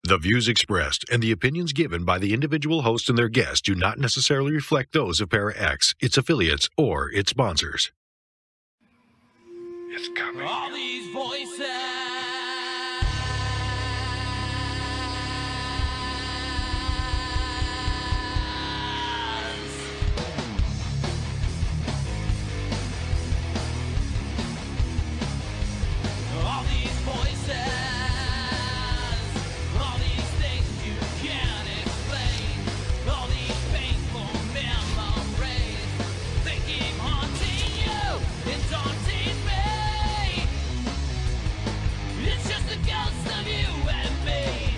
The views expressed and the opinions given by the individual host and their guests do not necessarily reflect those of Para X, its affiliates, or its sponsors. It's coming. All these voices. All these voices. All these things you can't explain. All these painful memories. They keep haunting you and daunting me. It's just a ghost of you and me.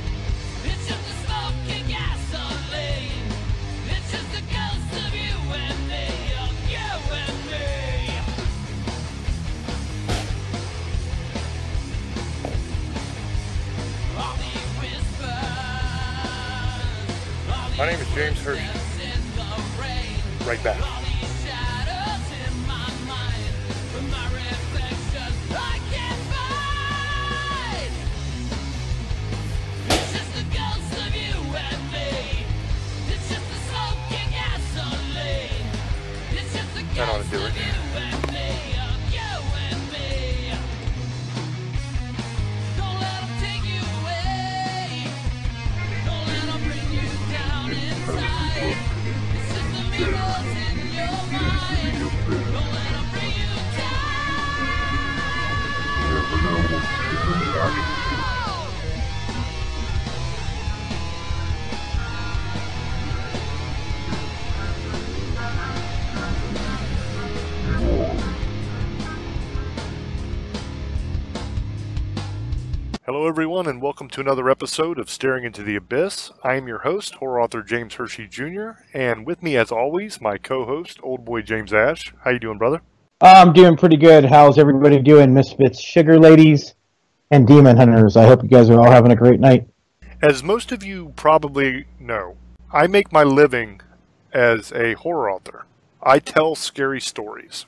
It's just a smoking gasoline. It's just a ghost of you and me. Of you and me. All these whispers. My name is James Hershey. Right back. All these shadows in my mind. But my reflection I can't find. It's just a ghost of you and me. It's just a smoking gasoline. It's just a That ought ghost to do of it. you and me. Of you and me. Don't let 'em take you away. Don't let 'em bring you down inside. It's just the mirrors in your mind. Don't let 'em bring you down. Hello, everyone, and welcome to another episode of Staring into the Abyss. I am your host, horror author James Hershey Jr., and with me, as always, my co-host, Old Boy James Ash. How you doing, brother? I'm doing pretty good. How's everybody doing, Misfits, Sugar Ladies, and Demon Hunters? I hope you guys are all having a great night. As most of you probably know, I make my living as a horror author. I tell scary stories.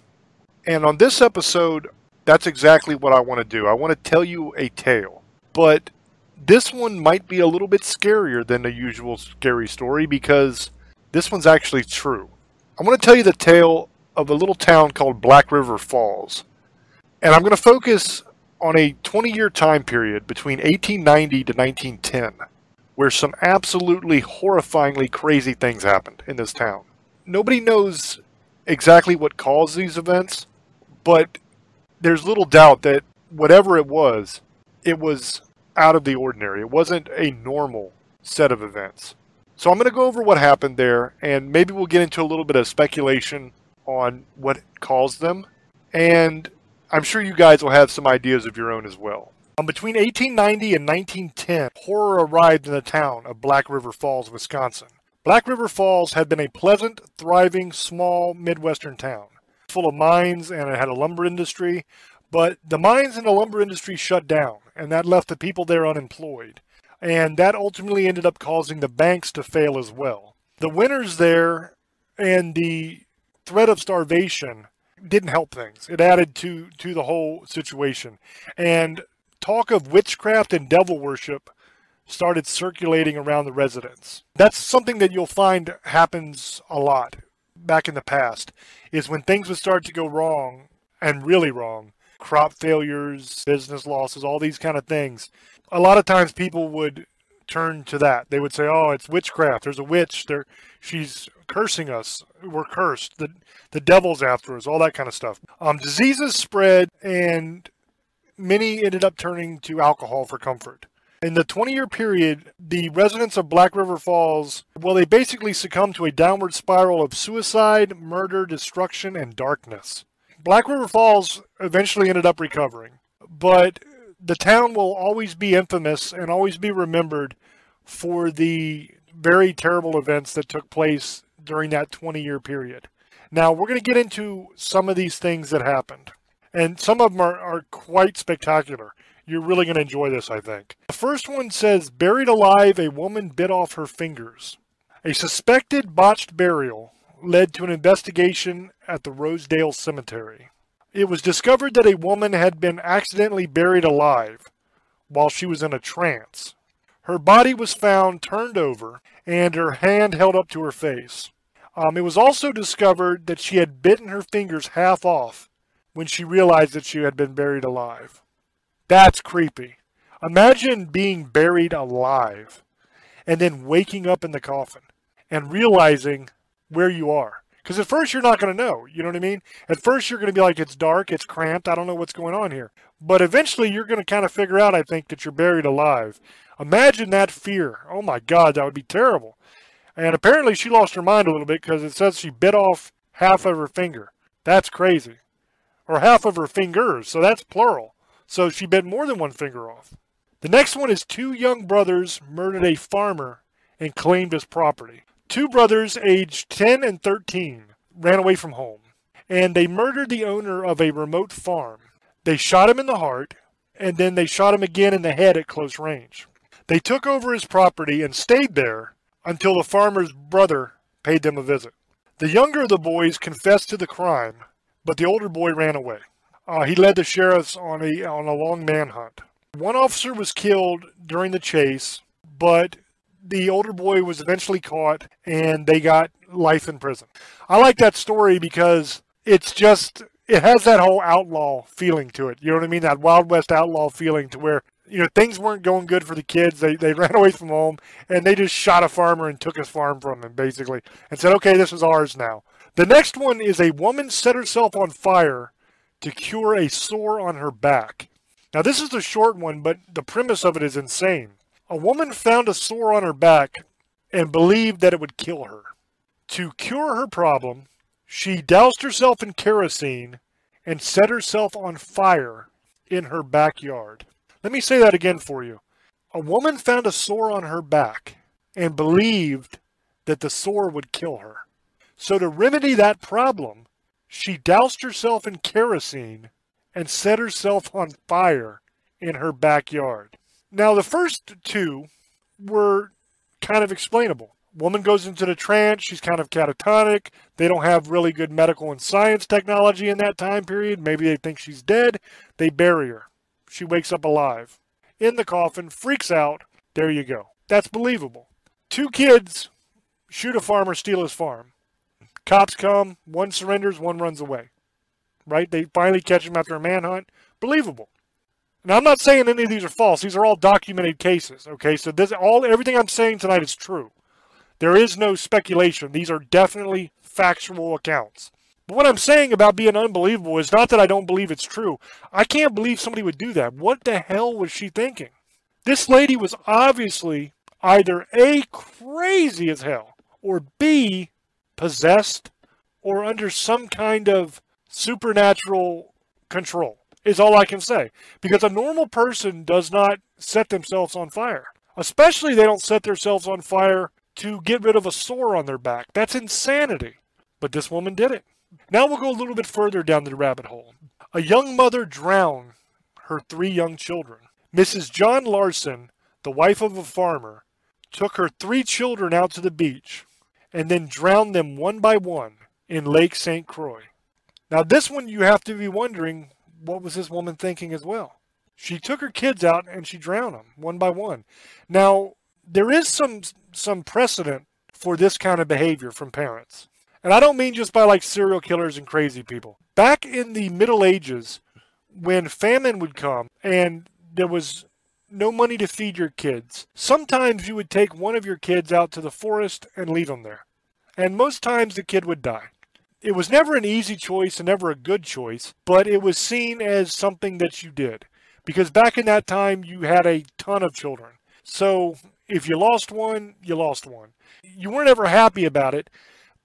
And on this episode, that's exactly what I want to do. I want to tell you a tale. But this one might be a little bit scarier than the usual scary story because this one's actually true. I want to tell you the tale of a little town called Black River Falls. And I'm going to focus on a 20-year time period between 1890 to 1910, where some absolutely horrifyingly crazy things happened in this town. Nobody knows exactly what caused these events, but there's little doubt that whatever it was out of the ordinary. It wasn't a normal set of events. So I'm going to go over what happened there, and maybe we'll get into a little bit of speculation on what caused them, and I'm sure you guys will have some ideas of your own as well. Between 1890 and 1910, horror arrived in the town of Black River Falls, Wisconsin. Black River Falls had been a pleasant, thriving, small Midwestern town, full of mines, and it had a lumber industry, but the mines and the lumber industry shut down, and that left the people there unemployed. And that ultimately ended up causing the banks to fail as well. The winters there and the threat of starvation didn't help things. It added to the whole situation. And talk of witchcraft and devil worship started circulating around the residents. That's something that you'll find happens a lot back in the past, is when things would start to go wrong, and really wrong, crop failures, business losses, all these kind of things. A lot of times people would turn to that. They would say, oh, it's witchcraft. There's a witch. She's cursing us. We're cursed. The devil's after us, all that kind of stuff. Diseases spread, and many ended up turning to alcohol for comfort. In the 20-year period, the residents of Black River Falls, well, they basically succumbed to a downward spiral of suicide, murder, destruction, and darkness. Black River Falls eventually ended up recovering, but the town will always be infamous and always be remembered for the very terrible events that took place during that 20-year period. Now, we're going to get into some of these things that happened, and some of them are quite spectacular. You're really going to enjoy this, I think. The first one says, buried alive, a woman bit off her fingers. A suspected botched burial led to an investigation at the Rosedale Cemetery. It was discovered that a woman had been accidentally buried alive while she was in a trance. Her body was found turned over and her hand held up to her face. It was also discovered that she had bitten her fingers half off when she realized that she had been buried alive. That's creepy. Imagine being buried alive and then waking up in the coffin and realizing where you are. Because at first you're not going to know, you know what I mean? At first you're going to be like, it's dark, it's cramped, I don't know what's going on here. But eventually you're going to kind of figure out, I think, that you're buried alive. Imagine that fear. Oh my God, that would be terrible. And apparently she lost her mind a little bit because it says she bit off half of her finger. That's crazy. Or half of her fingers, so that's plural. So she bit more than one finger off. The next one is 2 young brothers murdered a farmer and claimed his property. 2 brothers aged 10 and 13 ran away from home, and they murdered the owner of a remote farm. They shot him in the heart, and then they shot him again in the head at close range. They took over his property and stayed there until the farmer's brother paid them a visit. The younger of the boys confessed to the crime, but the older boy ran away. He led the sheriffs on a long manhunt. One officer was killed during the chase, but the older boy was eventually caught and they got life in prison. I like that story because it has that whole outlaw feeling to it. You know what I mean? That Wild West outlaw feeling to where, things weren't going good for the kids. They ran away from home and they just shot a farmer and took his farm from him, basically, and said, okay, this is ours now. The next one is a woman set herself on fire to cure a sore on her back. Now, this is a short one, but the premise of it is insane. A woman found a sore on her back and believed that it would kill her. To cure her problem, she doused herself in kerosene and set herself on fire in her backyard. Let me say that again for you. A woman found a sore on her back and believed that the sore would kill her. So to remedy that problem, she doused herself in kerosene and set herself on fire in her backyard. Now, the first 2 were kind of explainable. Woman goes into the trance, she's kind of catatonic, they don't have really good medical and science technology in that time period, maybe they think she's dead, they bury her. She wakes up alive, in the coffin, freaks out, there you go. That's believable. 2 kids shoot a farmer, steal his farm. Cops come, one surrenders, one runs away. Right? They finally catch him after a manhunt. Believable. Now, I'm not saying any of these are false. These are all documented cases. Okay, so everything I'm saying tonight is true. There is no speculation. These are definitely factual accounts. But what I'm saying about being unbelievable is not that I don't believe it's true. I can't believe somebody would do that. What the hell was she thinking? This lady was obviously either A, crazy as hell, or B, possessed, or under some kind of supernatural control, is all I can say. Because a normal person does not set themselves on fire. Especially they don't set themselves on fire to get rid of a sore on their back. That's insanity. But this woman did it. Now we'll go a little bit further down the rabbit hole. A young mother drowned her 3 young children. Mrs. John Larson, the wife of a farmer, took her 3 children out to the beach and then drowned them one by one in Lake St. Croix. Now this one you have to be wondering, what was this woman thinking as well? She took her kids out and she drowned them one by one. Now, there is some precedent for this kind of behavior from parents. And I don't mean just by like serial killers and crazy people. Back in the Middle Ages, when famine would come and there was no money to feed your kids, sometimes you would take one of your kids out to the forest and leave them there. And most times the kid would die. It was never an easy choice and never a good choice, but it was seen as something that you did. Because back in that time, you had a ton of children. So if you lost one, you lost one. You weren't ever happy about it,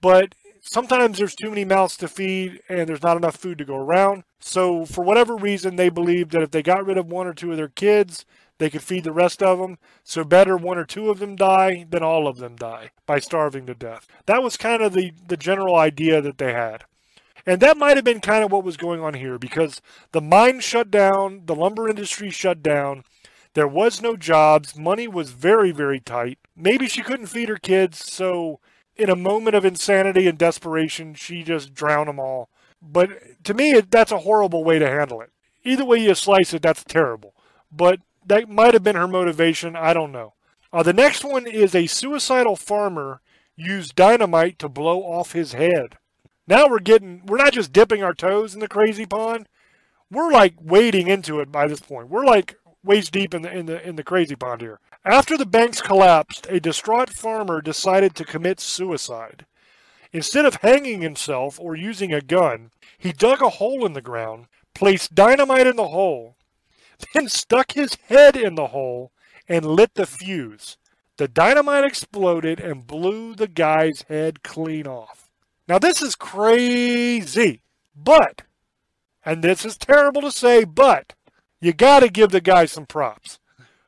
but sometimes there's too many mouths to feed and there's not enough food to go around. So for whatever reason, they believed that if they got rid of 1 or 2 of their kids, they could feed the rest of them. So better 1 or 2 of them die than all of them die by starving to death. That was kind of the general idea that they had. And that might have been kind of what was going on here, because the mine shut down, the lumber industry shut down, there was no jobs, money was very, very tight. Maybe she couldn't feed her kids, so in a moment of insanity and desperation, she just drowned them all. But to me, that's a horrible way to handle it. Either way you slice it, that's terrible. But that might have been her motivation, I don't know. The next one is a suicidal farmer used dynamite to blow off his head. Now we're not just dipping our toes in the crazy pond. We're like wading into it by this point. We're like waist deep in the crazy pond here. After the banks collapsed, a distraught farmer decided to commit suicide. Instead of hanging himself or using a gun, he dug a hole in the ground, placed dynamite in the hole, then stuck his head in the hole and lit the fuse. The dynamite exploded and blew the guy's head clean off. Now this is crazy, but, and this is terrible to say, but you got to give the guy some props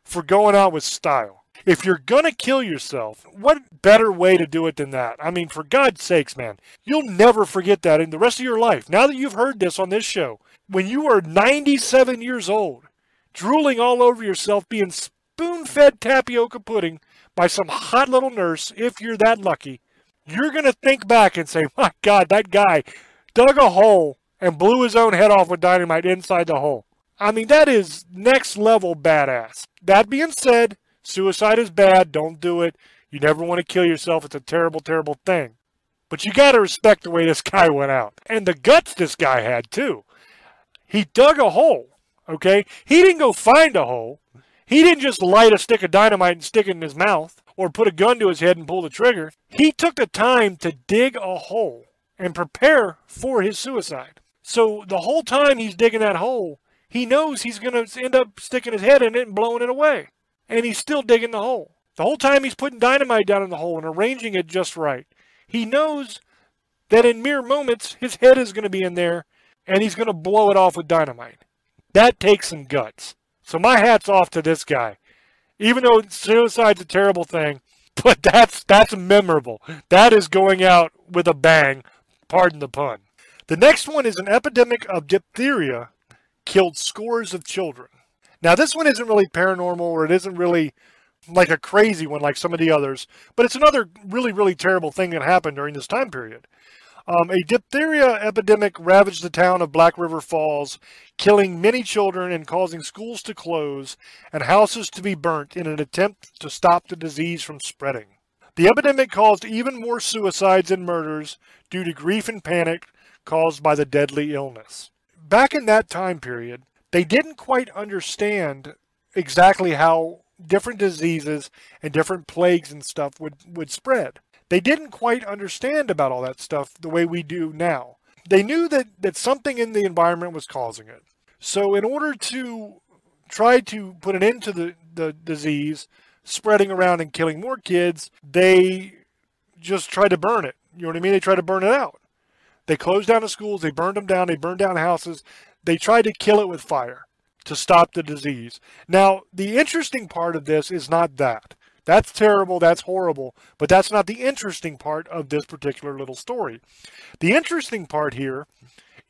for going out with style. If you're going to kill yourself, what better way to do it than that? I mean, for God's sakes, man, you'll never forget that in the rest of your life. Now that you've heard this on this show, when you are 97 years old, drooling all over yourself, being spoon-fed tapioca pudding by some hot little nurse, if you're that lucky, you're going to think back and say, my God, that guy dug a hole and blew his own head off with dynamite inside the hole. I mean, that is next level badass. That being said, suicide is bad. Don't do it. You never want to kill yourself. It's a terrible, terrible thing. But you got to respect the way this guy went out. And the guts this guy had, too. He dug a hole, okay? He didn't go find a hole. He didn't just light a stick of dynamite and stick it in his mouth or put a gun to his head and pull the trigger. He took the time to dig a hole and prepare for his suicide. So the whole time he's digging that hole, he knows he's going to end up sticking his head in it and blowing it away. And he's still digging the hole. The whole time he's putting dynamite down in the hole and arranging it just right. He knows that in mere moments, his head is going to be in there and he's going to blow it off with dynamite. That takes some guts. So my hat's off to this guy. Even though suicide's a terrible thing, but that's memorable. That is going out with a bang, pardon the pun. The next one is an epidemic of diphtheria killed scores of children. Now this one isn't really paranormal, or it isn't really like a crazy one like some of the others, but it's another really, really terrible thing that happened during this time period. A diphtheria epidemic ravaged the town of Black River Falls, killing many children and causing schools to close and houses to be burnt in an attempt to stop the disease from spreading. The epidemic caused even more suicides and murders due to grief and panic caused by the deadly illness. Back in that time period, they didn't quite understand exactly how different diseases and different plagues and stuff would spread. They didn't quite understand about all that stuff the way we do now. They knew that something in the environment was causing it. So in order to try to put an end to the disease spreading around and killing more kids, they just tried to burn it. You know what I mean? They tried to burn it out. They closed down the schools, they burned them down, they burned down houses. They tried to kill it with fire to stop the disease. Now, the interesting part of this is not that. That's terrible, that's horrible, but that's not the interesting part of this particular little story. The interesting part here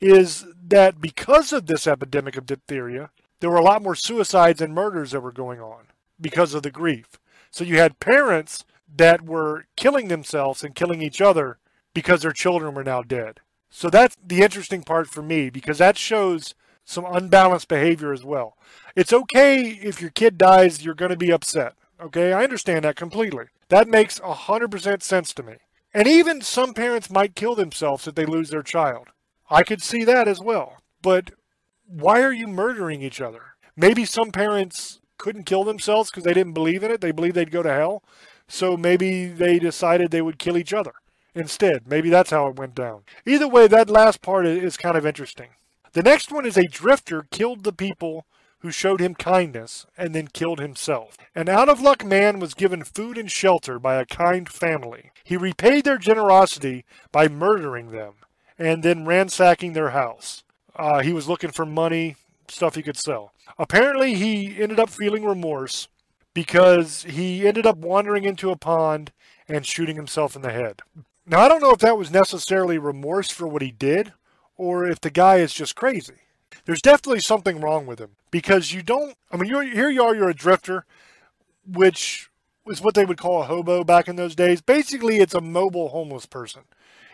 is that because of this epidemic of diphtheria, there were a lot more suicides and murders that were going on because of the grief. So you had parents that were killing themselves and killing each other because their children were now dead. So that's the interesting part for me, because that shows some unbalanced behavior as well. It's okay if your kid dies, you're going to be upset. Okay, I understand that completely. That makes 100% sense to me. And even some parents might kill themselves if they lose their child. I could see that as well. But why are you murdering each other? Maybe some parents couldn't kill themselves because they didn't believe in it. They believed they'd go to hell. So maybe they decided they would kill each other instead. Maybe that's how it went down. Either way, that last part is kind of interesting. The next one is a drifter killed the people who showed him kindness and then killed himself. An out-of-luck man was given food and shelter by a kind family. He repaid their generosity by murdering them and then ransacking their house. He was looking for money, stuff he could sell. Apparently, he ended up feeling remorse because he ended up wandering into a pond and shooting himself in the head. Now, I don't know if that was necessarily remorse for what he did or if the guy is just crazy. There's definitely something wrong with him because you don't, I mean, you're a drifter, which is what they would call a hobo back in those days. Basically, it's a mobile homeless person.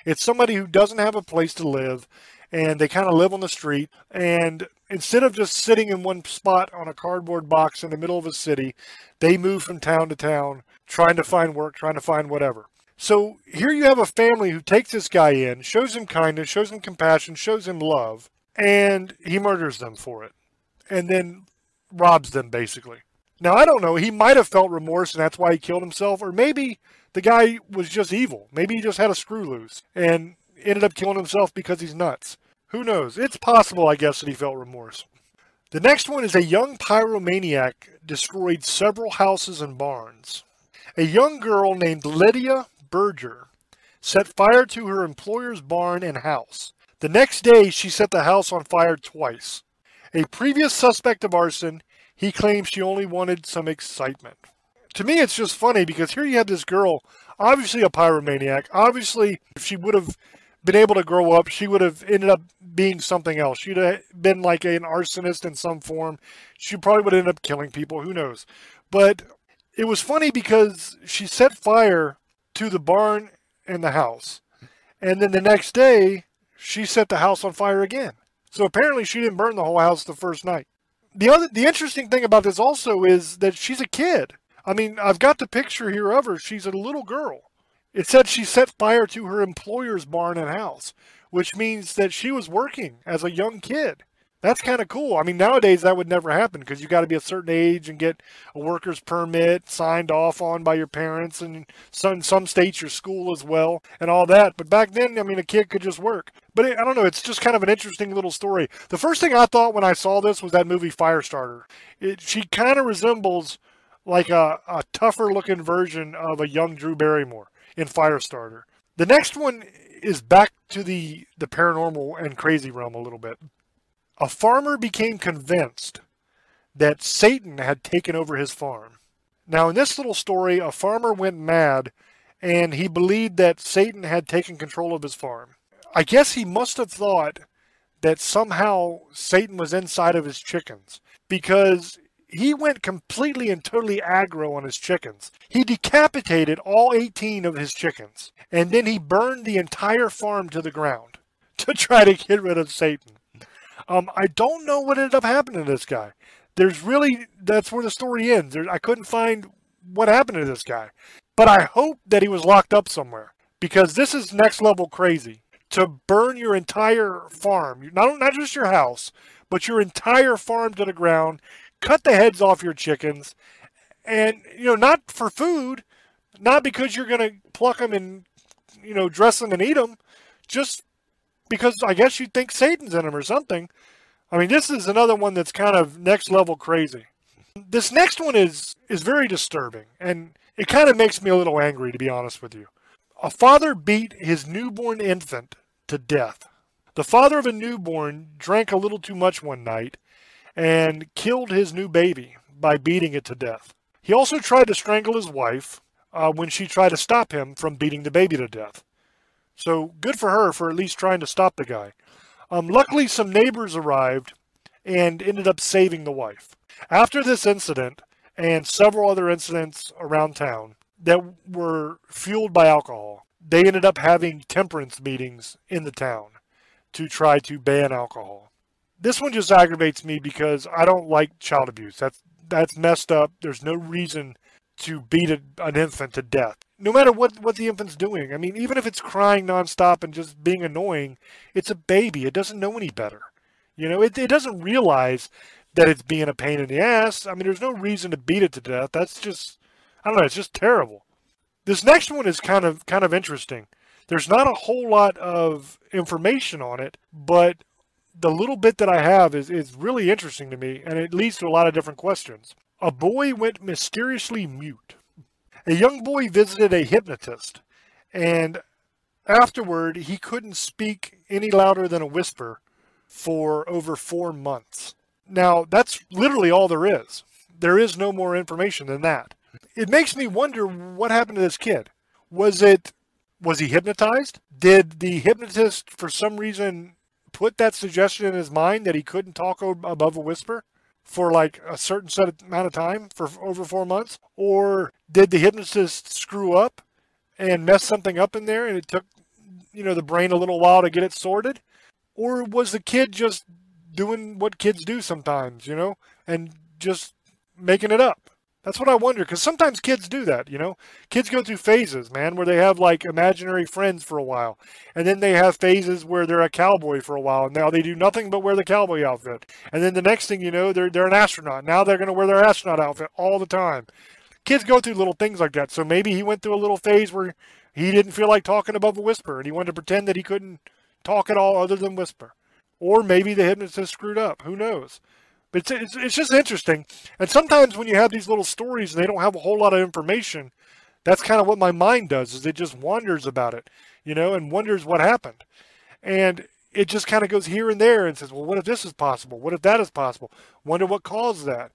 It's somebody who doesn't have a place to live and they kind of live on the street. And instead of just sitting in one spot on a cardboard box in the middle of a city, they move from town to town, trying to find work, trying to find whatever. So here you have a family who takes this guy in, shows him kindness, shows him compassion, shows him love, and he murders them for it. And then robs them, basically. Now, I don't know. He might have felt remorse, and that's why he killed himself. Or maybe the guy was just evil. Maybe he just had a screw loose and ended up killing himself because he's nuts. Who knows? It's possible, I guess, that he felt remorse. The next one is a young pyromaniac destroyed several houses and barns. A young girl named Lydia Berger set fire to her employer's barn and house. The next day, she set the house on fire twice. A previous suspect of arson, he claims she only wanted some excitement. To me, it's just funny because here you have this girl, obviously a pyromaniac. Obviously, if she would have been able to grow up, she would have ended up being something else. She'd have been like an arsonist in some form. She probably would end up killing people. Who knows? But it was funny because she set fire to the barn and the house. And then the next day, she set the house on fire again. So apparently she didn't burn the whole house the first night. The interesting thing about this also is that she's a kid. I mean, I've got the picture here of her. She's a little girl. It said she set fire to her employer's barn and house, which means that she was working as a young kid. That's kind of cool. I mean, nowadays that would never happen because you got to be a certain age and get a worker's permit signed off on by your parents, and in some states your school as well and all that. But back then, I mean, a kid could just work. But I don't know, it's just kind of an interesting little story. The first thing I thought when I saw this was that movie Firestarter. She kind of resembles like a tougher looking version of a young Drew Barrymore in Firestarter. The next one is back to the paranormal and crazy realm a little bit. A farmer became convinced that Satan had taken over his farm. Now, in this little story, a farmer went mad, and he believed that Satan had taken control of his farm. I guess he must have thought that somehow Satan was inside of his chickens, because he went completely and totally aggro on his chickens. He decapitated all 18 of his chickens, and then he burned the entire farm to the ground to try to get rid of Satan. I don't know what ended up happening to this guy. That's where the story ends. I couldn't find what happened to this guy. But I hope that he was locked up somewhere, because this is next level crazy. To burn your entire farm, not just your house, but your entire farm to the ground, cut the heads off your chickens, and, not for food, not because you're going to pluck them and, dress them and eat them, just because I guess you think Satan's in them or something. I mean, this is another one that's kind of next level crazy. This next one is very disturbing, and it kind of makes me a little angry, to be honest with you. A father beat his newborn infant to death. The father of a newborn drank a little too much one night and killed his new baby by beating it to death. He also tried to strangle his wife when she tried to stop him from beating the baby to death. So good for her for at least trying to stop the guy. Luckily, some neighbors arrived and ended up saving the wife. After this incident and several other incidents around town that were fueled by alcohol, they ended up having temperance meetings in the town to try to ban alcohol. This one just aggravates me because I don't like child abuse. That's messed up. There's no reason to beat an infant to death, no matter what the infant's doing. I mean, even if it's crying nonstop and just being annoying, it's a baby. It doesn't know any better. It doesn't realize that it's being a pain in the ass. I mean, there's no reason to beat it to death. That's just, I don't know, it's just terrible. This next one is kind of interesting. There's not a whole lot of information on it, but the little bit that I have is really interesting to me, and it leads to a lot of different questions. A boy went mysteriously mute. A young boy visited a hypnotist, and afterward he couldn't speak any louder than a whisper for over 4 months. Now, that's literally all there is. There is no more information than that. It makes me wonder what happened to this kid. Was he hypnotized? Did the hypnotist, for some reason, put that suggestion in his mind that he couldn't talk above a whisper for like a certain amount of time for over 4 months? Or did the hypnotist screw up and mess something up in there and it took, the brain a little while to get it sorted? Or was the kid just doing what kids do sometimes, and just making it up? That's what I wonder, because sometimes kids do that, Kids go through phases, man, where they have like imaginary friends for a while. And then they have phases where they're a cowboy for a while, and now they do nothing but wear the cowboy outfit. And then the next thing you know, they're an astronaut. Now they're going to wear their astronaut outfit all the time. Kids go through little things like that. So maybe he went through a little phase where he didn't feel like talking above a whisper, and he wanted to pretend that he couldn't talk at all other than whisper. Or maybe the hypnotist screwed up. Who knows? But it's just interesting. And sometimes when you have these little stories and they don't have a whole lot of information, that's kind of what my mind does, is it just wonders about it, and wonders what happened. And it just kind of goes here and there and says, well, what if this is possible? What if that is possible? Wonder what caused that?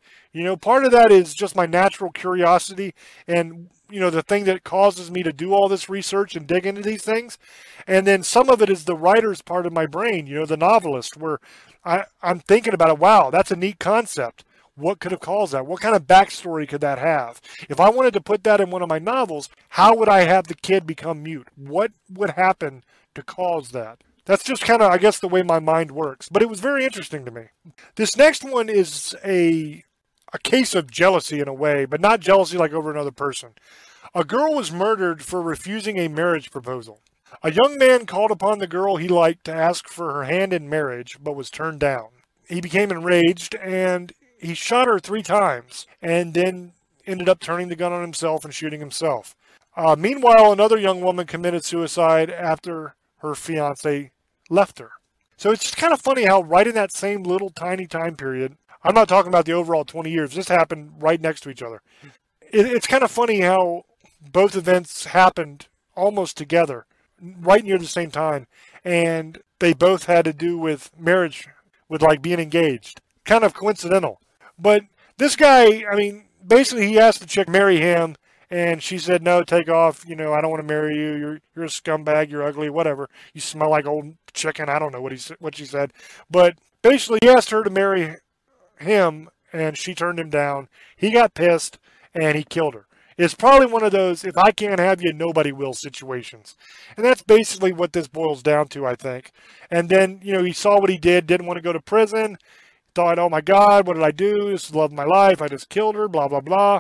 Part of that is just my natural curiosity and, the thing that causes me to do all this research and dig into these things. And then some of it is the writer's part of my brain, the novelist, where I'm thinking about it. Wow, that's a neat concept. What could have caused that? What kind of backstory could that have? If I wanted to put that in one of my novels, how would I have the kid become mute? What would happen to cause that? That's just kind of, I guess, the way my mind works. But it was very interesting to me. This next one is a case of jealousy in a way, but not jealousy like over another person. A girl was murdered for refusing a marriage proposal. A young man called upon the girl he liked to ask for her hand in marriage, but was turned down. He became enraged, and he shot her 3 times, and then ended up turning the gun on himself and shooting himself. Meanwhile, another young woman committed suicide after her fiance left her. So it's just kind of funny how right in that same little tiny time period, I'm not talking about the overall 20 years, this happened right next to each other. It's kind of funny how both events happened almost together, right near the same time, and they both had to do with marriage, with like being engaged. Kind of coincidental. But this guy, basically he asked the chick to marry him, and she said, no, take off, I don't want to marry you, you're a scumbag, you're ugly, whatever. You smell like old chicken, I don't know what she said. But basically he asked her to marry him, and she turned him down. He got pissed, and he killed her. It's probably one of those, if I can't have you, nobody will situations. And that's basically what this boils down to, I think. And then, he saw what he did, didn't want to go to prison, thought, oh my God, what did I do? This is the love of my life, I just killed her, blah, blah, blah.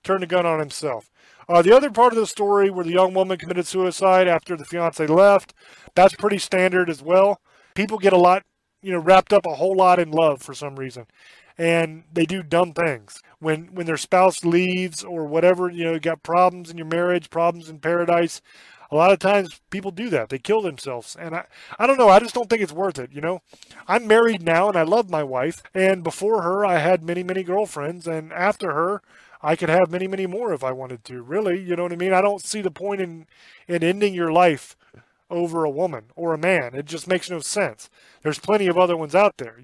Turned the gun on himself. The other part of the story where the young woman committed suicide after the fiance left, that's pretty standard as well. People get a lot, wrapped up a whole lot in love for some reason. And they do dumb things. When their spouse leaves or whatever, you got problems in your marriage, problems in paradise, a lot of times people do that. They kill themselves. And I don't know, I just don't think it's worth it, I'm married now and I love my wife. And before her, I had many, many girlfriends. And after her, I could have many, many more if I wanted to. Really, you know what I mean? I don't see the point in ending your life over a woman or a man. It just makes no sense. There's plenty of other ones out there,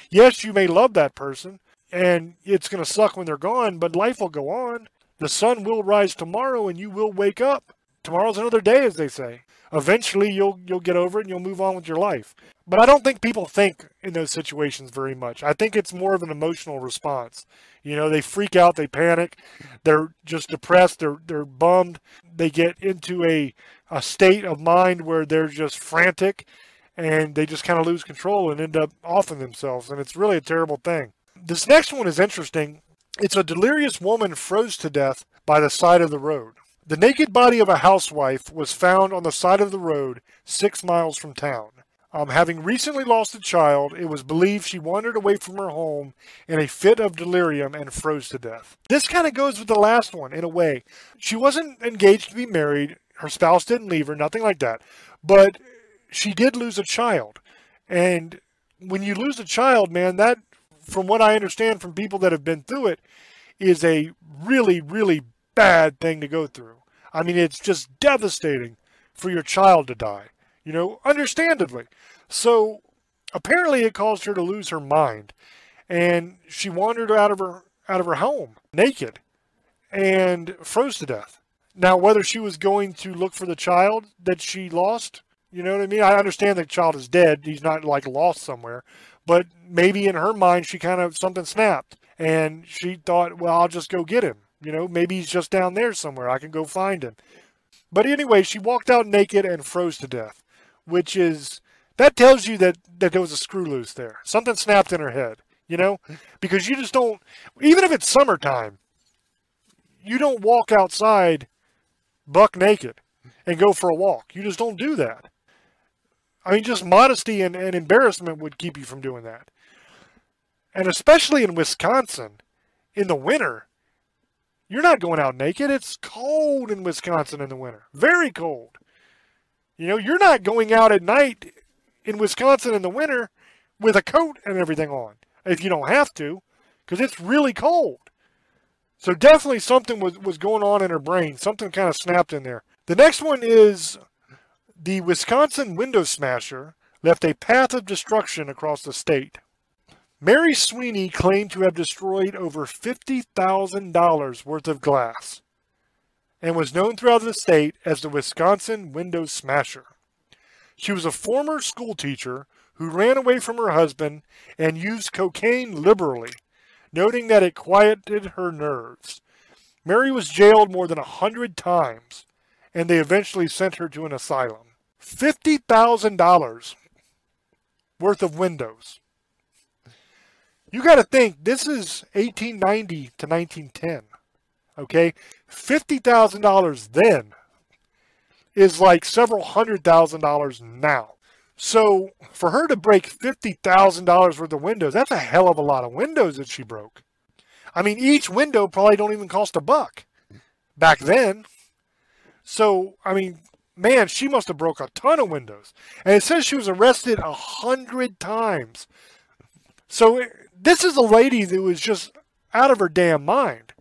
Yes, you may love that person, and it's going to suck when they're gone, but life will go on. The sun will rise tomorrow, and you will wake up. Tomorrow's another day, as they say. Eventually, you'll get over it, and you'll move on with your life. But I don't think people think in those situations very much. I think it's more of an emotional response. They freak out, they panic, they're just depressed, they're bummed. They get into a state of mind where they're just frantic, and they just kind of lose control and end up offing themselves. And it's really a terrible thing. This next one is interesting. It's a delirious woman froze to death by the side of the road. The naked body of a housewife was found on the side of the road 6 miles from town. Having recently lost a child, it was believed she wandered away from her home in a fit of delirium and froze to death. This kind of goes with the last one in a way. She wasn't engaged to be married. Her spouse didn't leave her, nothing like that. But she did lose a child. And when you lose a child, man, that, from what I understand from people that have been through it, is a really, really bad thing to go through. It's just devastating for your child to die. Understandably. So apparently it caused her to lose her mind, and she wandered out of her home naked and froze to death. Now, whether she was going to look for the child that she lost, you know what I mean? I understand the child is dead. He's not like lost somewhere, but maybe in her mind, something snapped, and she thought, well, I'll just go get him. Maybe he's just down there somewhere. I can go find him. But anyway, she walked out naked and froze to death, which is That tells you that there was a screw loose there. Something snapped in her head, you know? Because you just don't, even if it's summertime, you don't walk outside buck naked and go for a walk. You just don't do that. I mean, just modesty and embarrassment would keep you from doing that. And especially in Wisconsin, in the winter, you're not going out naked. It's cold in Wisconsin in the winter. Very cold. You know, you're not going out at night in Wisconsin in the winter with a coat and everything on, if you don't have to, because it's really cold. So definitely something was going on in her brain. Something kind of snapped in there. The next one is the Wisconsin window smasher left a path of destruction across the state. Mary Sweeney claimed to have destroyed over $50,000 worth of glass and was known throughout the state as the Wisconsin window smasher. She was a former school teacher who ran away from her husband and used cocaine liberally, noting that it quieted her nerves. Mary was jailed more than 100 times, and they eventually sent her to an asylum. $50,000 worth of windows. You got to think, this is 1890 to 1910, okay? $50,000 then is like several $100,000 now. So for her to break $50,000 worth of windows, that's a hell of a lot of windows that she broke. I mean, each window probably don't even cost $1 back then. So, I mean, man, she must have broke a ton of windows. And it says she was arrested 100 times. So this is a lady that was just out of her damn mind.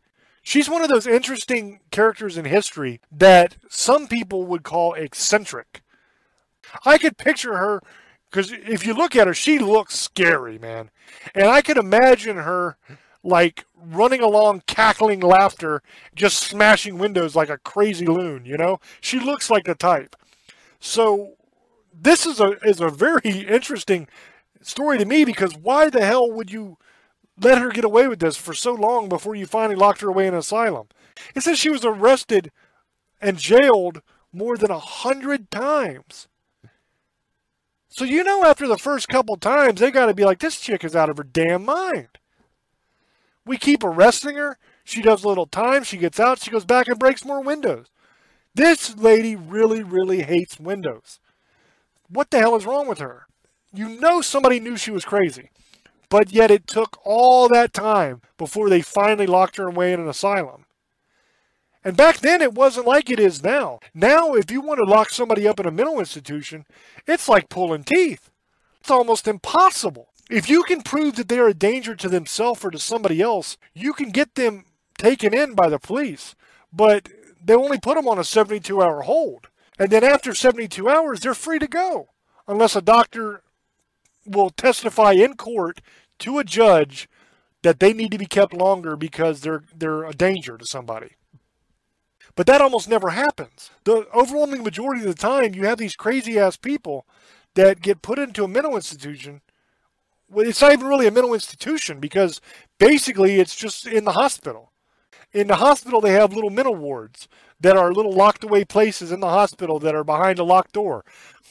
She's one of those interesting characters in history that some people would call eccentric. I could picture her, because if you look at her, she looks scary, man. And I could imagine her, like, running along, cackling laughter, just smashing windows like a crazy loon, you know? She looks like the type. So this is a very interesting story to me, because why the hell would you let her get away with this for so long before you finally locked her away in an asylum? It says she was arrested and jailed more than 100 times. So you know, after the first couple times, they got to be like, this chick is out of her damn mind. We keep arresting her. She does a little time. She gets out. She goes back and breaks more windows. This lady really, really hates windows. What the hell is wrong with her? You know somebody knew she was crazy. But yet it took all that time before they finally locked her away in an asylum. And back then, it wasn't like it is now. Now, if you want to lock somebody up in a mental institution, it's like pulling teeth. It's almost impossible. If you can prove that they're a danger to themselves or to somebody else, you can get them taken in by the police. But they only put them on a 72-hour hold. And then after 72 hours, they're free to go. Unless a doctor will testify in court to a judge that they need to be kept longer because they're a danger to somebody. But that almost never happens. The overwhelming majority of the time, you have these crazy-ass people that get put into a mental institution. Well, it's not even really a mental institution, because basically it's just in the hospital. In the hospital, they have little mental wards that are little locked-away places in the hospital that are behind a locked door,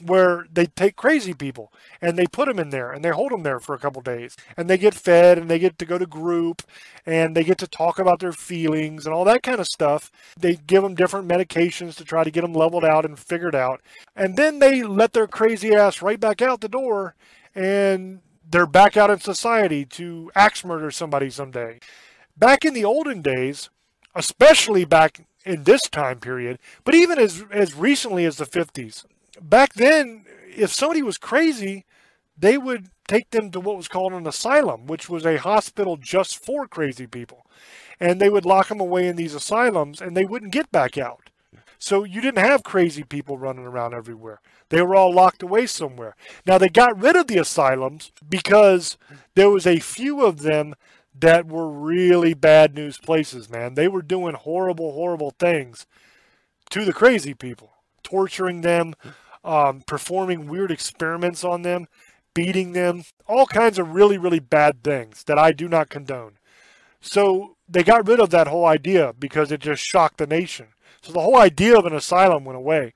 where they take crazy people and they put them in there and they hold them there for a couple days, and they get fed and they get to go to group and they get to talk about their feelings and all that kind of stuff. They give them different medications to try to get them leveled out and figured out, and then they let their crazy ass right back out the door, and they're back out in society to axe murder somebody someday. Back in the olden days, especially back in this time period, but even as recently as the 50s, back then, if somebody was crazy, they would take them to what was called an asylum, which was a hospital just for crazy people. And they would lock them away in these asylums, and they wouldn't get back out. So you didn't have crazy people running around everywhere. They were all locked away somewhere. Now, they got rid of the asylums because there was a few of them that were really bad news places, man. They were doing horrible, horrible things to the crazy people. Torturing them, performing weird experiments on them, beating them, all kinds of really, really bad things that I do not condone. So they got rid of that whole idea because it just shocked the nation. So the whole idea of an asylum went away.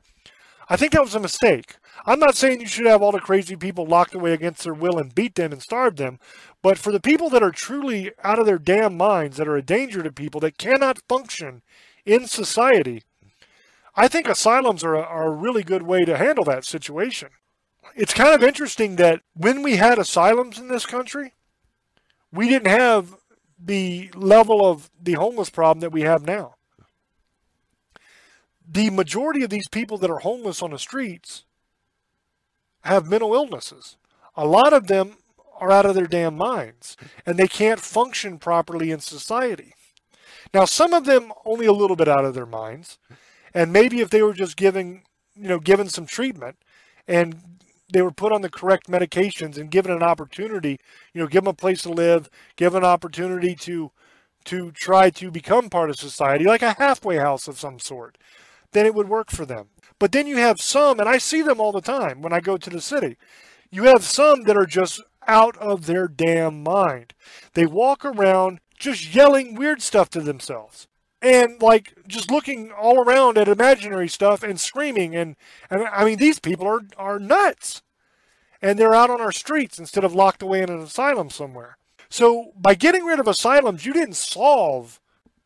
I think that was a mistake. I'm not saying you should have all the crazy people locked away against their will and beat them and starve them, but for the people that are truly out of their damn minds, that are a danger to people, that cannot function in society, I think asylums are a really good way to handle that situation. It's kind of interesting that when we had asylums in this country, we didn't have the level of the homeless problem that we have now. The majority of these people that are homeless on the streets have mental illnesses. A lot of them are out of their damn minds, and they can't function properly in society. Now, some of them only a little bit out of their minds, and maybe if they were just given some treatment, and they were put on the correct medications and given an opportunity, give them a place to live, give an opportunity to try to become part of society, like a halfway house of some sort, then it would work for them. But then you have some, and I see them all the time when I go to the city, you have some that are just out of their damn mind. They walk around just yelling weird stuff to themselves. And like just looking all around at imaginary stuff and screaming. And I mean, these people are nuts. And they're out on our streets instead of locked away in an asylum somewhere. So by getting rid of asylums, you didn't solve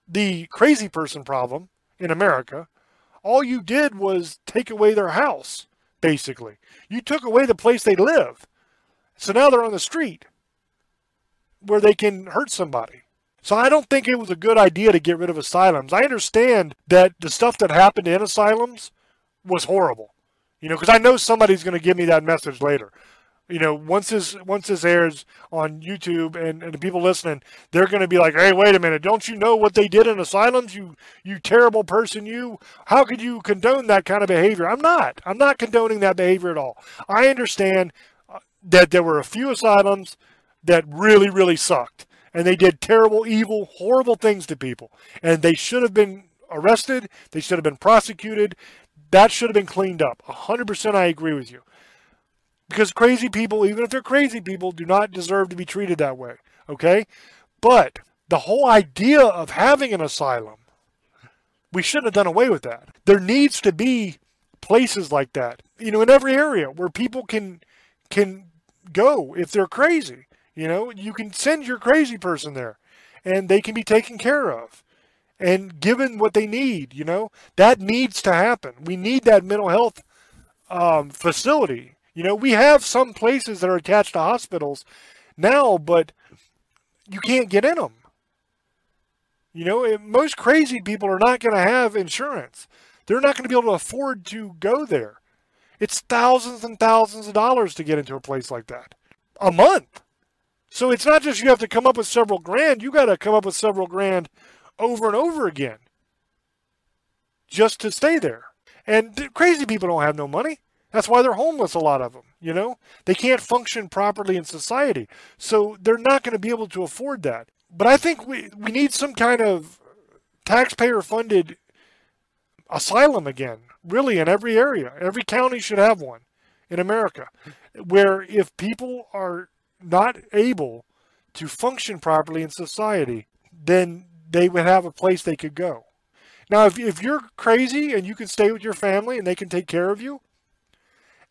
the crazy person problem in America. All you did was take away their house, basically. You took away the place they live. So now they're on the street where they can hurt somebody. So I don't think it was a good idea to get rid of asylums. I understand that the stuff that happened in asylums was horrible. Because I know somebody's going to give me that message later. Once this airs on YouTube and the people listening, they're going to be like, hey, wait a minute, don't you know what they did in asylums? You terrible person, you. How could you condone that kind of behavior? I'm not condoning that behavior at all. I understand that there were a few asylums that really, really sucked. And they did terrible, evil, horrible things to people. And they should have been arrested. They should have been prosecuted. That should have been cleaned up. 100% I agree with you. Because crazy people, even if they're crazy people, do not deserve to be treated that way. Okay? But the whole idea of having an asylum, we shouldn't have done away with that. There needs to be places like that, in every area where people can go if they're crazy. You can send your crazy person there and they can be taken care of and given what they need. That needs to happen. We need that mental health facility. We have some places that are attached to hospitals now, but you can't get in them. Most crazy people are not going to have insurance. They're not going to be able to afford to go there. It's thousands and thousands of dollars to get into a place like that a month. So it's not just you have to come up with several grand. You got to come up with several grand over and over again just to stay there. And crazy people don't have no money. That's why they're homeless, a lot of them, They can't function properly in society. So they're not going to be able to afford that. But I think we need some kind of taxpayer-funded asylum again, really, in every area. Every county should have one in America, where if people are not able to function properly in society, then they would have a place they could go. Now, if you're crazy and you can stay with your family and they can take care of you,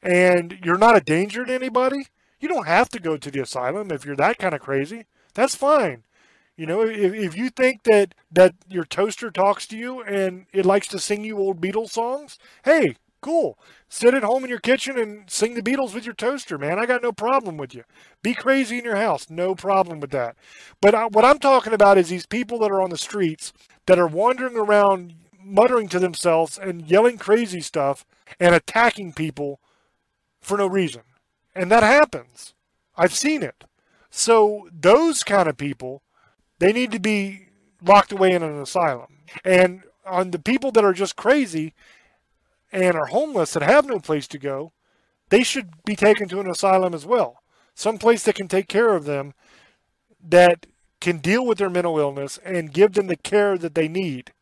and you're not a danger to anybody, you don't have to go to the asylum if you're that kind of crazy. That's fine. If you think that your toaster talks to you and it likes to sing you old Beatles songs, hey, cool. Sit at home in your kitchen and sing the Beatles with your toaster, man. I got no problem with you. Be crazy in your house. No problem with that. But what I'm talking about is these people that are on the streets that are wandering around muttering to themselves and yelling crazy stuff and attacking people for no reason. And that happens. I've seen it. So those kind of people, they need to be locked away in an asylum. And on the people that are just crazy and are homeless that have no place to go, they should be taken to an asylum as well. Some place that can take care of them, that can deal with their mental illness and give them the care that they need.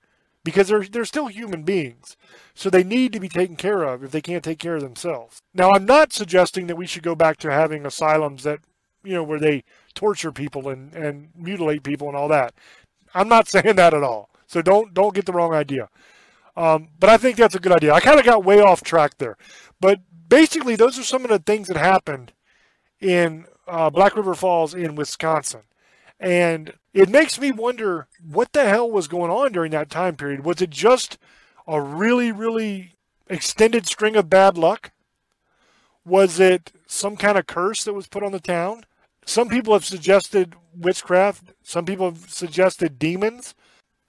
Because they're still human beings. So they need to be taken care of if they can't take care of themselves. Now, I'm not suggesting that we should go back to having asylums that, where they torture people and mutilate people and all that. I'm not saying that at all. So don't get the wrong idea. But I think that's a good idea. I kind of got way off track there. But basically, those are some of the things that happened in Black River Falls in Wisconsin. And it makes me wonder what the hell was going on during that time period. Was it just a really, really extended string of bad luck? Was it some kind of curse that was put on the town? Some people have suggested witchcraft. Some people have suggested demons.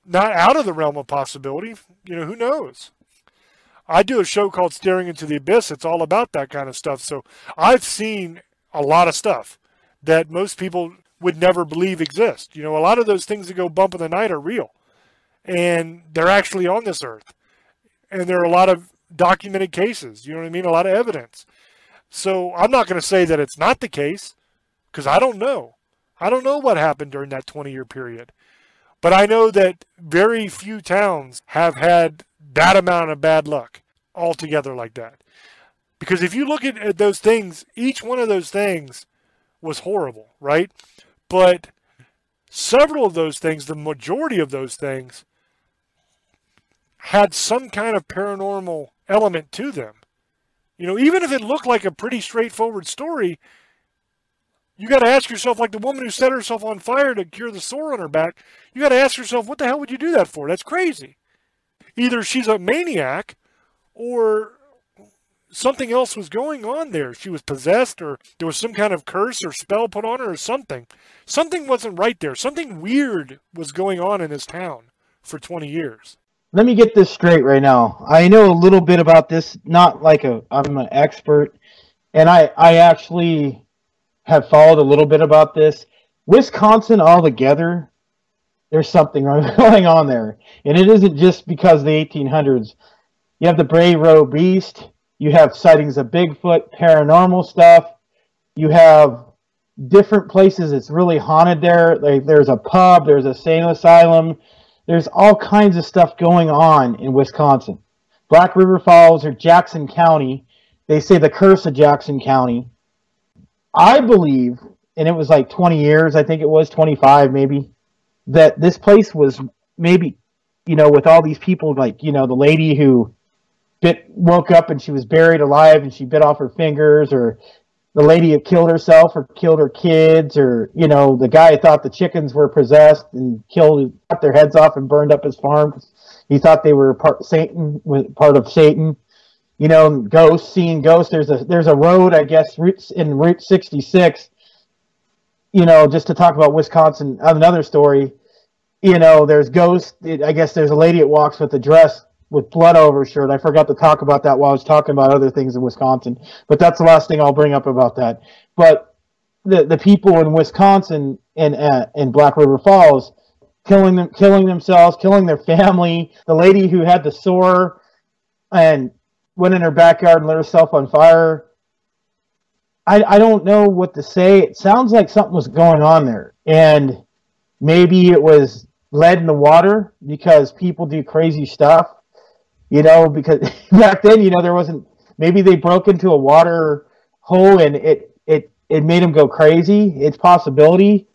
Not out of the realm of possibility. Who knows? I do a show called Staring into the Abyss. It's all about that kind of stuff. So I've seen a lot of stuff that most people would never believe exist. A lot of those things that go bump in the night are real. And they're actually on this earth. And there are a lot of documented cases. You know what I mean? A lot of evidence. So I'm not going to say that it's not the case, because I don't know. I don't know what happened during that 20-year period. But I know that very few towns have had that amount of bad luck altogether like that. Because if you look at those things, each one of those things was horrible, right? But several of those things, the majority of those things, had some kind of paranormal element to them. Even if it looked like a pretty straightforward story, you got to ask yourself, like the woman who set herself on fire to cure the sore on her back, you got to ask yourself, what the hell would you do that for? That's crazy. Either she's a maniac or something else was going on there. She was possessed, or there was some kind of curse or spell put on her or something. Something wasn't right there. Something weird was going on in this town for 20 years. Let me get this straight right now. I know a little bit about this, not like I'm an expert, and I actually have followed a little bit about this. Wisconsin altogether, there's something going on there. And it isn't just because of the 1800s. You have the Bray Road Beast. You have sightings of Bigfoot, paranormal stuff. You have different places. It's really haunted there. There's a pub. There's a sane asylum. There's all kinds of stuff going on in Wisconsin. Black River Falls or Jackson County. They say the curse of Jackson County. I believe, and it was like 20 years, I think it was 25 maybe, that this place was maybe, with all these people, like, the lady who woke up and she was buried alive and she bit off her fingers, or the lady who killed herself or killed her kids, or, the guy who thought the chickens were possessed and cut their heads off and burned up his farm. He thought they were part of Satan. Ghosts, seeing ghosts. There's a road, I guess, in Route 66, just to talk about Wisconsin, another story, there's ghosts. I guess there's a lady that walks with a dress with blood over her shirt. I forgot to talk about that while I was talking about other things in Wisconsin, but that's the last thing I'll bring up about that. But the people in Wisconsin and Black River Falls, killing themselves, killing their family. The lady who had the sore and went in her backyard and lit herself on fire. I don't know what to say. It sounds like something was going on there. And maybe it was lead in the water because people do crazy stuff. Because back then, there wasn't, maybe they broke into a water hole and it made them go crazy. It's a possibility.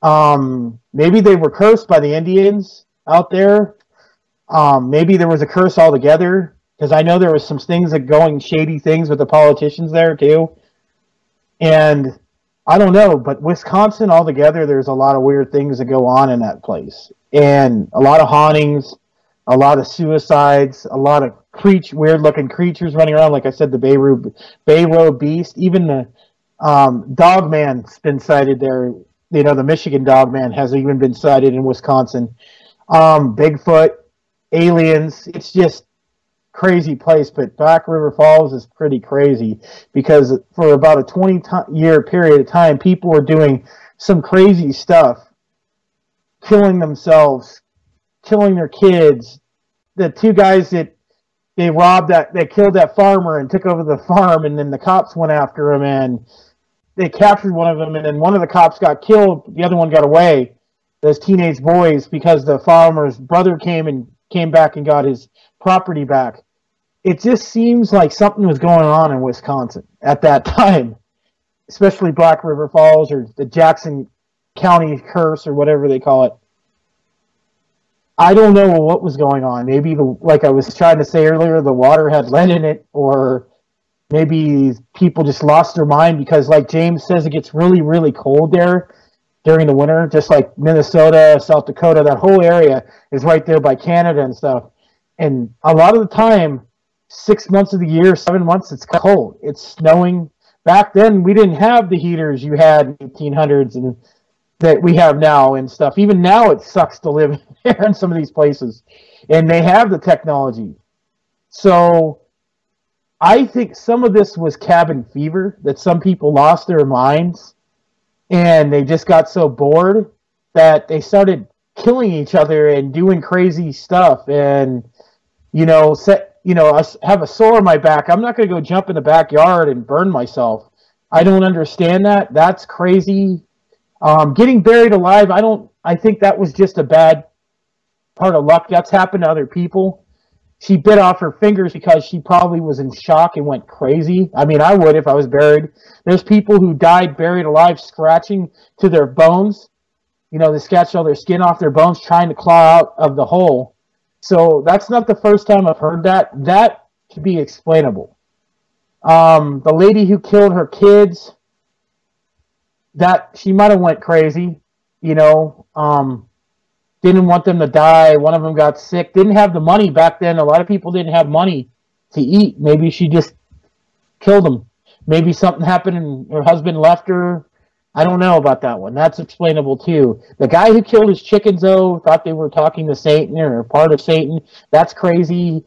Maybe they were cursed by the Indians out there. Maybe there was a curse altogether. Because I know there was some things shady things with the politicians there too. And I don't know, but Wisconsin altogether, there's a lot of weird things that go on in that place. And a lot of hauntings, a lot of suicides, a lot of weird looking creatures running around. Like I said, the Bay Road Beast, even the Dogman's been sighted there. The Michigan Dogman has even been sighted in Wisconsin. Bigfoot, aliens, it's just crazy place. But Black River Falls is pretty crazy because for about a 20-year period of time, people were doing some crazy stuff, killing themselves, killing their kids. The two guys that they killed that farmer and took over the farm, and then the cops went after him and they captured one of them, and then one of the cops got killed, the other one got away, those teenage boys, because the farmer's brother came back and got his property back. It just seems like something was going on in Wisconsin at that time, especially Black River Falls or the Jackson County curse or whatever they call it. I don't know what was going on. Maybe, like I was trying to say earlier, the water had lead in it, or maybe people just lost their mind because, like James says, it gets really, really cold there during the winter, just like Minnesota, South Dakota, that whole area is right there by Canada and stuff. And a lot of the time, 6 months of the year, 7 months, it's cold. It's snowing. Back then, we didn't have the heaters you had in the 1800s and that we have now and stuff. Even now, it sucks to live here in some of these places. And they have the technology. So I think some of this was cabin fever, that some people lost their minds and they just got so bored that they started killing each other and doing crazy stuff. And, I have a sore on my back. I'm not going to go jump in the backyard and burn myself. I don't understand that. That's crazy. Getting buried alive, I think that was just a bad part of luck. That's happened to other people. She bit off her fingers because she probably was in shock and went crazy. I mean, I would if I was buried. There's people who died buried alive scratching to their bones. They scratched all their skin off their bones trying to claw out of the hole. So that's not the first time I've heard that. That could be explainable. The lady who killed her kids, that she might have went crazy, didn't want them to die. One of them got sick. Didn't have the money back then. A lot of people didn't have money to eat. Maybe she just killed them. Maybe something happened and her husband left her. I don't know about that one. That's explainable too. The guy who killed his chickens, though, thought they were talking to Satan or part of Satan. That's crazy.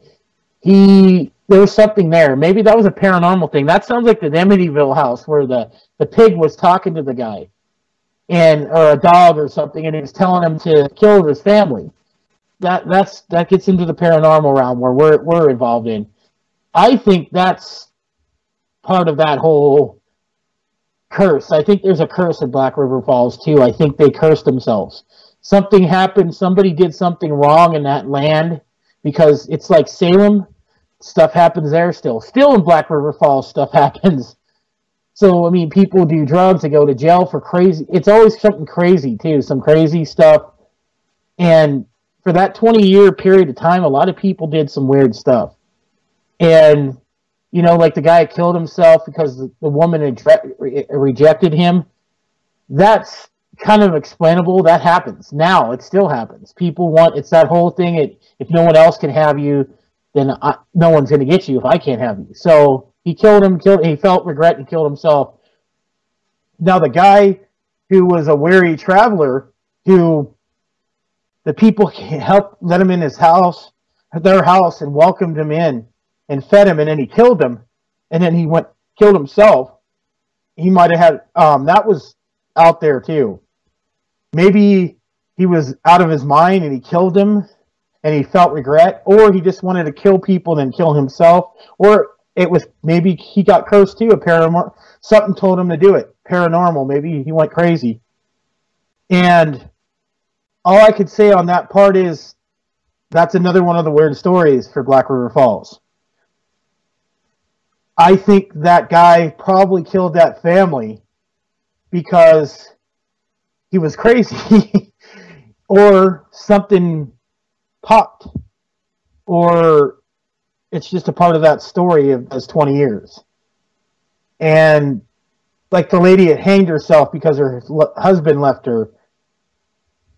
There was something there. Maybe that was a paranormal thing. That sounds like the Amityville house where the pig was talking to the guy. Or a dog or something, and he was telling him to kill his family. That gets into the paranormal realm where we're involved in. I think that's part of that whole curse. I think there's a curse at Black River Falls too. I think they cursed themselves. Something happened. Somebody did something wrong in that land because it's like Salem. Stuff happens there still. Still in Black River Falls, stuff happens. So, I mean, people do drugs, they go to jail for crazy. It's always something crazy, too, some crazy stuff. And for that 20-year period of time, a lot of people did some weird stuff. And, like the guy killed himself because the woman had rejected him. That's kind of explainable. That happens. Now, it still happens. It's that whole thing, if no one else can have you, then no one's going to get you if I can't have you. So he killed him, he felt regret and killed himself. Now the guy who was a weary traveler, who the people let him in their house and welcomed him in and fed him, and then he killed him, and then he killed himself. He might have had, that was out there too. Maybe he was out of his mind and he killed him and he felt regret, or he just wanted to kill people and then kill himself, or it was maybe he got cursed too. Something told him to do it. Paranormal. Maybe he went crazy. And all I could say on that part is that's another one of the weird stories for Black River Falls. I think that guy probably killed that family because he was crazy or something popped, or it's just a part of that story of those 20 years. And like the lady that hanged herself because her husband left her,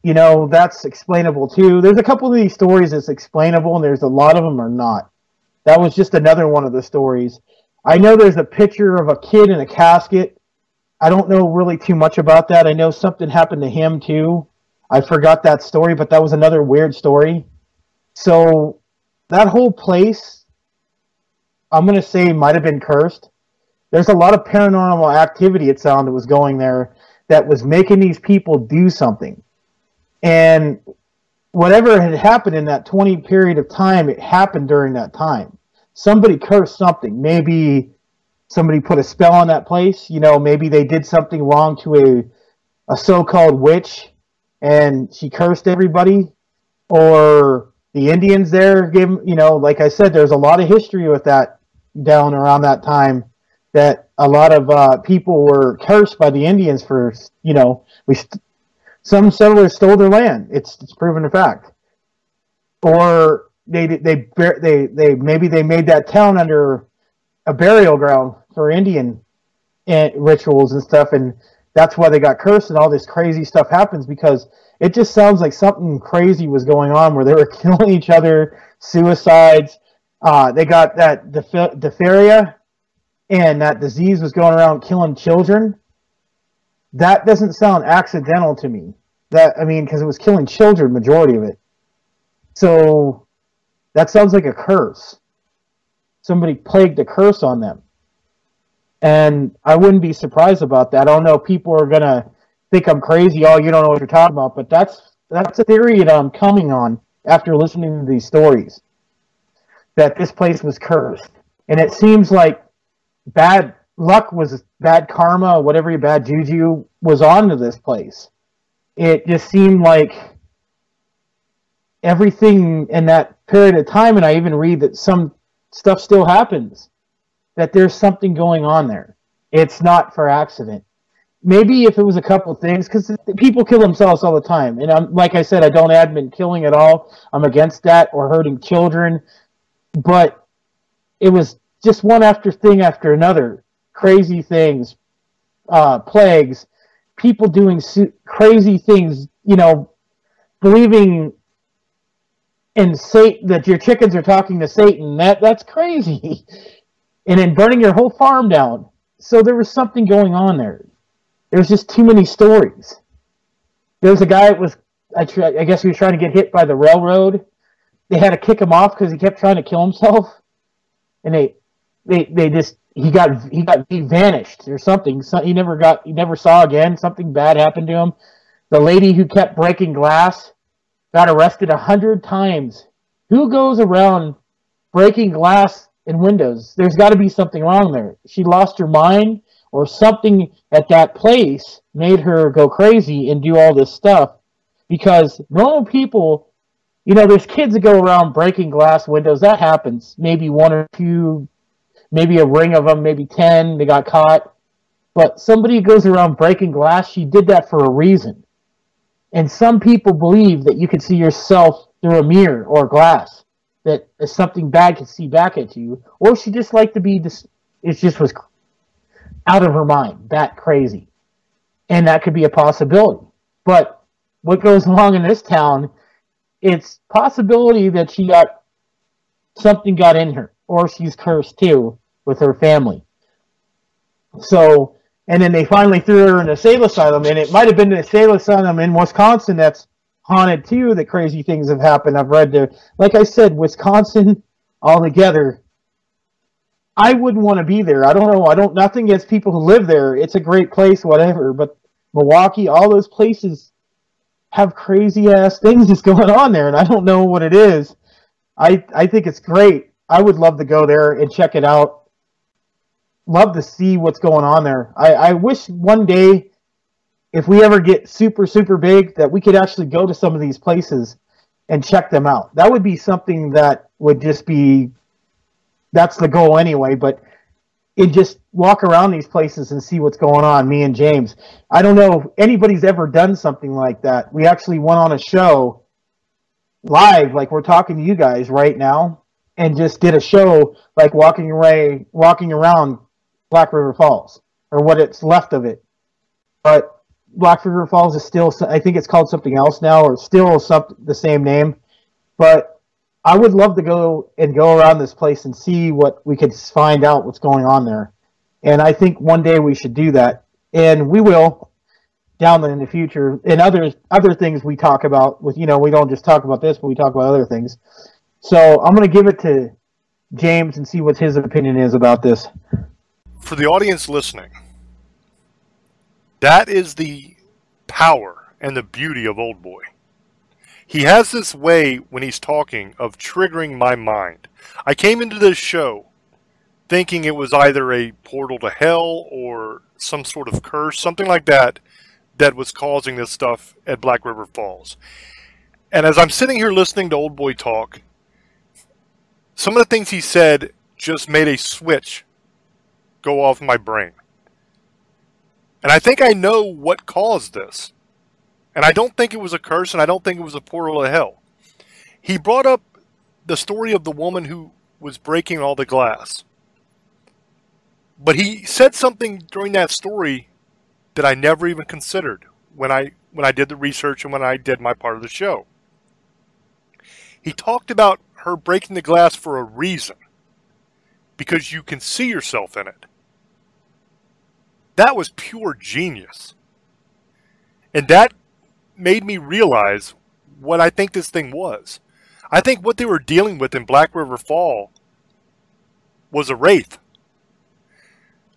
that's explainable too. There's a couple of these stories that's explainable, and there's a lot of them are not. That was just another one of the stories. I know there's a picture of a kid in a casket. I don't know really too much about that. I know something happened to him too. I forgot that story, but that was another weird story. So that whole place, I'm going to say, might have been cursed. There's a lot of paranormal activity, it sounded, that was going there that was making these people do something. And whatever had happened in that 20 period of time, it happened during that time. Somebody cursed something. Maybe somebody put a spell on that place. Maybe they did something wrong to a so-called witch and she cursed everybody. Or the Indians there like I said, there's a lot of history with that down around that time, that a lot of people were cursed by the Indians for, some settlers stole their land. It's proven a fact. Or maybe they made that town under a burial ground for Indian rituals and stuff, and that's why they got cursed and all this crazy stuff happens, because it just sounds like something crazy was going on where they were killing each other, suicides. They got that diphtheria, and that disease was going around killing children. That doesn't sound accidental to me. Because it was killing children, majority of it. So that sounds like a curse. Somebody plagued a curse on them. And I wouldn't be surprised about that. I don't know, people are going to think I'm crazy. Oh, you don't know what you're talking about. But that's a theory that I'm coming on after listening to these stories. That this place was cursed. And it seems like bad luck was bad karma, whatever bad juju was onto this place. It just seemed like everything in that period of time, and I even read that some stuff still happens, that there's something going on there. It's not for accident. Maybe if it was a couple things, because people kill themselves all the time. And like I said, I don't admit killing at all. I'm against that, or hurting children. But it was just one thing after another. Crazy things, plagues, people doing crazy things, believing in Satan, that your chickens are talking to Satan. That's crazy. And then burning your whole farm down. So there was something going on there. There's just too many stories. There was a guy that was, I guess he was trying to get hit by the railroad. They had to kick him off because he kept trying to kill himself. And he vanished or something. So he never saw again. Something bad happened to him. The lady who kept breaking glass got arrested 100 times. Who goes around breaking glass in windows? There's got to be something wrong there. She lost her mind, or something at that place made her go crazy and do all this stuff. Because normal people, there's kids that go around breaking glass windows. That happens. Maybe one or two, maybe a ring of them, maybe 10, they got caught. But somebody goes around breaking glass, she did that for a reason. And some people believe that you can see yourself through a mirror or glass, that if something bad could see back at you, or she just liked to be, it just was out of her mind, that crazy. And that could be a possibility. But what goes along in this town, it's possibility that something got in her, or she's cursed too with her family. So, and then they finally threw her in a state asylum, and it might have been the state asylum in Wisconsin that's haunted too, that crazy things have happened. I've read there. Like I said, Wisconsin altogether, I wouldn't want to be there. I don't know. Nothing against people who live there. It's a great place, whatever. But Milwaukee, all those places have crazy ass things that's going on there, and I don't know what it is. I think it's great. I would love to go there and check it out. Love to see what's going on there. I wish one day, if we ever get super, super big, that we could actually go to some of these places and check them out. That would be something that would just be, that's the goal anyway, but just walk around these places and see what's going on, me and James. I don't know if anybody's ever done something like that. We actually went on a show live, like we're talking to you guys right now, and just did a show like walking around Black River Falls, or what it's left of it. But Black River Falls is still, I think it's called something else now, or still the same name. But I would love to go around this place and see what we could find out what's going on there. And I think one day we should do that. And we will down in the future. And other things we talk about with, we don't just talk about this, but we talk about other things. So I'm going to give it to James and see what his opinion is about this. For the audience listening, that is the power and the beauty of Old Boy. He has this way when he's talking of triggering my mind. I came into this show thinking it was either a portal to hell or some sort of curse, something like that, that was causing this stuff at Black River Falls. And as I'm sitting here listening to Old Boy talk, some of the things he said just made a switch go off my brain. And I think I know what caused this. And I don't think it was a curse, and I don't think it was a portal to hell. He brought up the story of the woman who was breaking all the glass. But he said something during that story that I never even considered when I did the research and when I did my part of the show. He talked about her breaking the glass for a reason, because you can see yourself in it. That was pure genius. And that made me realize what I think this thing was. I think what they were dealing with in Black River Fall was a wraith.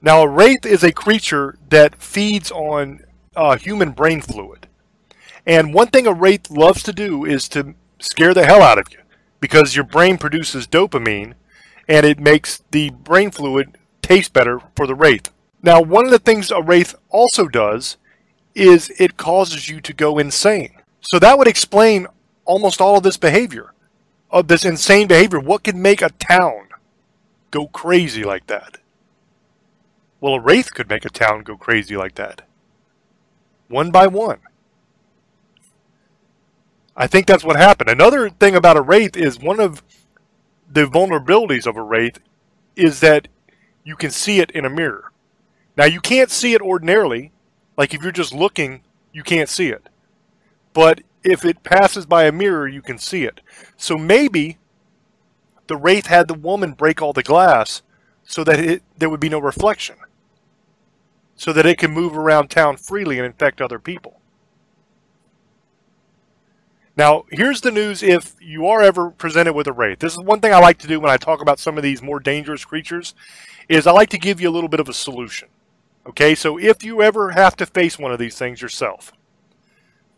Now, a wraith is a creature that feeds on human brain fluid. And one thing a wraith loves to do is to scare the hell out of you, because your brain produces dopamine and it makes the brain fluid taste better for the wraith. Now, one of the things a wraith also does is it causes you to go insane. So that would explain almost all of this behavior, of this insane behavior. What could make a town go crazy like that? Well, a wraith could make a town go crazy like that. One by one. I think that's what happened. Another thing about a wraith is one of the vulnerabilities of a wraith is that you can see it in a mirror. Now, you can't see it ordinarily. Like if you're just looking, you can't see it. But if it passes by a mirror, you can see it. So maybe the wraith had the woman break all the glass so that there would be no reflection, so that it can move around town freely and infect other people. Now, here's the news if you are ever presented with a wraith. This is one thing I like to do when I talk about some of these more dangerous creatures, is I like to give you a little bit of a solution. Okay, so if you ever have to face one of these things yourself,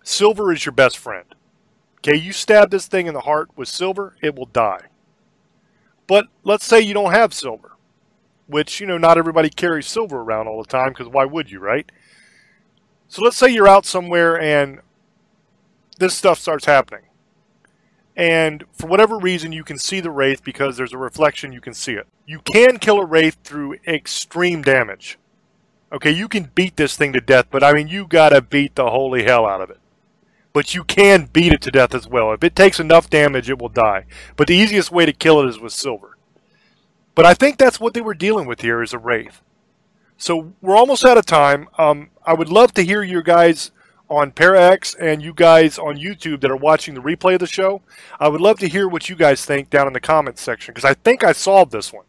silver is your best friend. Okay, you stab this thing in the heart with silver, it will die. But let's say you don't have silver, which, not everybody carries silver around all the time, because why would you, right? So let's say you're out somewhere and this stuff starts happening. And for whatever reason, you can see the wraith because there's a reflection, you can see it. You can kill a wraith through extreme damage. Okay, you can beat this thing to death, but I mean, you gotta beat the holy hell out of it. But you can beat it to death as well. If it takes enough damage, it will die. But the easiest way to kill it is with silver. But I think that's what they were dealing with here, is a wraith. So we're almost out of time. I would love to hear you guys on ParaX and you guys on YouTube that are watching the replay of the show. I would love to hear what you guys think down in the comments section, because I think I solved this one.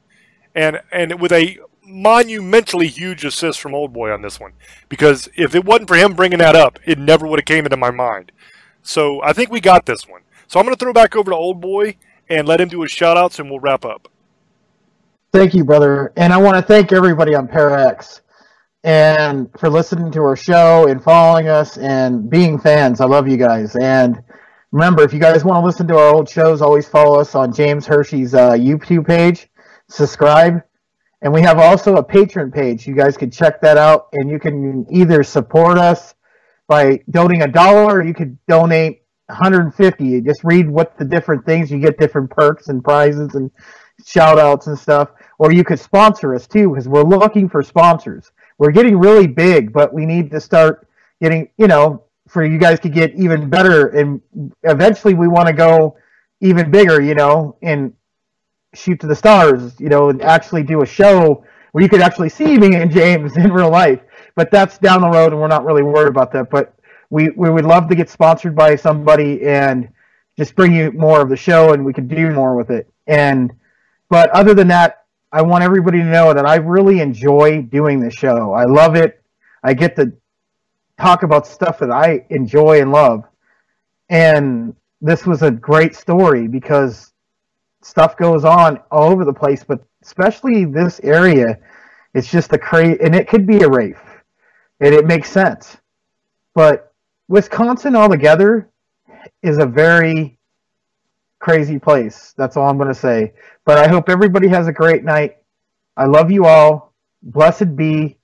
And with a monumentally huge assist from Old Boy on this one, because if it wasn't for him bringing that up, it never would have came into my mind. So I think we got this one. So I'm going to throw back over to Old Boy and let him do his shout outs, and we'll wrap up. Thank you, brother. And I want to thank everybody on ParaX and for listening to our show and following us and being fans. I love you guys. And remember, if you guys want to listen to our old shows, always follow us on James Hershey's YouTube page. Subscribe. And we have also a Patreon page. You guys can check that out, and you can either support us by donating $1, or you could donate $150. You just read what the different things, you get different perks and prizes and shout outs and stuff. Or you could sponsor us too, because we're looking for sponsors. We're getting really big, but we need to start getting, for you guys to get even better. And eventually we want to go even bigger, and shoot to the stars, and actually do a show where you could actually see me and James in real life. But that's down the road, and we're not really worried about that. But we would love to get sponsored by somebody and just bring you more of the show, and we could do more with it. But other than that, I want everybody to know that I really enjoy doing the show. I love it. I get to talk about stuff that I enjoy and love. And this was a great story because stuff goes on all over the place, but especially this area, it's just and it could be a wraith, and it makes sense. But Wisconsin altogether is a very crazy place. That's all I'm going to say. But I hope everybody has a great night. I love you all. Blessed be.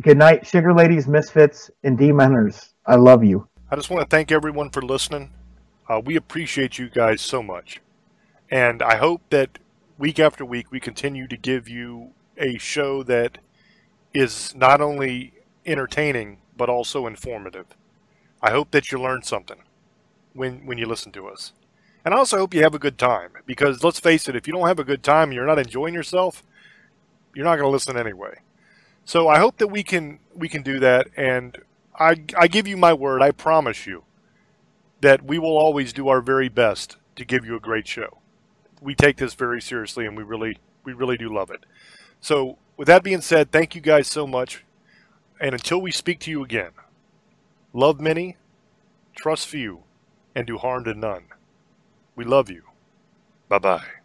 Good night, Sugar Ladies, Misfits, and Demoners. I love you. I just want to thank everyone for listening. We appreciate you guys so much. And I hope that week after week we continue to give you a show that is not only entertaining, but also informative. I hope that you learn something when you listen to us. And I also hope you have a good time, because let's face it, if you don't have a good time and you're not enjoying yourself, You're not going to listen anyway. So I hope that we can do that, and I give you my word. I promise you that we will always do our very best to give you a great show. We take this very seriously, and we really do love it. So with that being said, thank you guys so much, and until we speak to you again, love many, trust few, and do harm to none. We love you. Bye-bye.